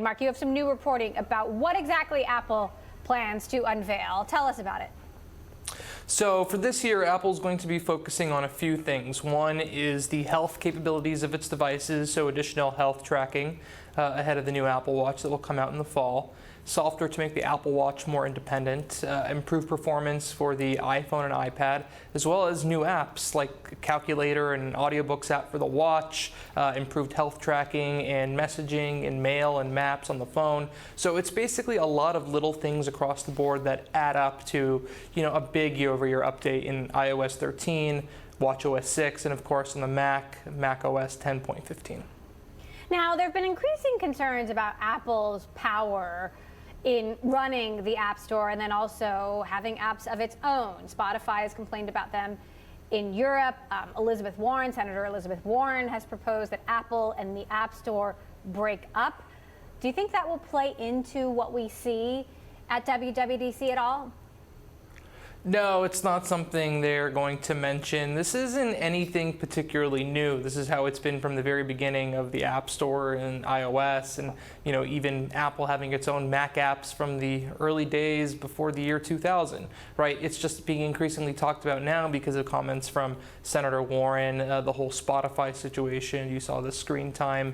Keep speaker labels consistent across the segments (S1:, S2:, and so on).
S1: Mark, you have some new reporting about what exactly Apple plans to unveil. Tell us about it.
S2: So for this year, Apple's going to be focusing on a few things. One is the health capabilities of its devices, so additional health tracking ahead of the new Apple Watch that will come out in the fall. Software to make the Apple Watch more independent, improved performance for the iPhone and iPad, as well as new apps like Calculator and audiobooks app for the watch, improved health tracking and messaging and mail and maps on the phone. So it's basically a lot of little things across the board that add up to, a big year-over-year update in iOS 13, watchOS 6, and of course on the macOS 10.15.
S1: Now, there have been increasing concerns about Apple's power in running the App Store and then also having apps of its own. Spotify has complained about them in Europe. Senator Elizabeth Warren has proposed that Apple and the App Store break up. Do you think that will play into what we see at WWDC at all?
S2: No, it's not something they're going to mention. This isn't anything particularly new. This is how it's been from the very beginning of the App Store and iOS, and even Apple having its own Mac apps from the early days before the year 2000. Right? It's just being increasingly talked about now because of comments from Senator Warren, the whole Spotify situation. You saw the screen time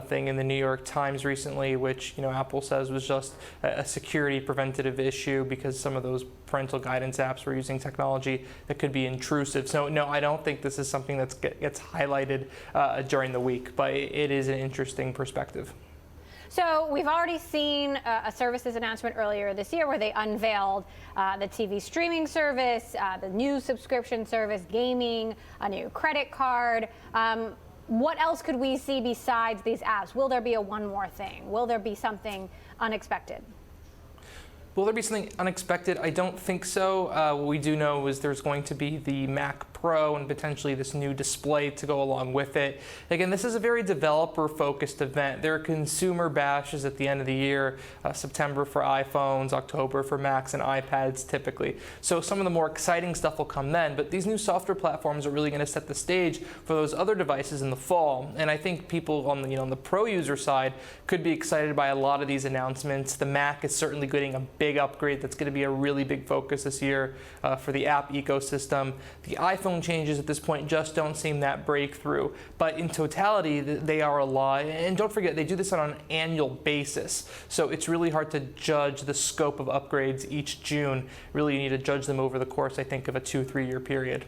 S2: thing in the New York Times recently, which Apple says was just a security preventative issue because some of those parental guidance apps were using technology that could be intrusive. So no, I don't think this is something that gets highlighted during the week, but it is an interesting perspective.
S1: So we've already seen a services announcement earlier this year where they unveiled the TV streaming service, the new subscription service, gaming, a new credit card. What else could we see besides these apps? Will there be one more thing? Will there be something unexpected?
S2: Will there be something unexpected? I don't think so. What we do know is there's going to be the Mac Pro and potentially this new display to go along with it. Again, this is a very developer-focused event. There are consumer bashes at the end of the year, September for iPhones, October for Macs and iPads typically. So some of the more exciting stuff will come then, but these new software platforms are really going to set the stage for those other devices in the fall. And I think people on the, on the pro user side could be excited by a lot of these announcements. The Mac is certainly getting a big upgrade that's going to be a really big focus this year for the app ecosystem. The iPhone changes at this point just don't seem that breakthrough, but in totality they are a lot. And don't forget, they do this on an annual basis, so it's really hard to judge the scope of upgrades each June. Really, you need to judge them over the course, I think, of a 2-3 year period.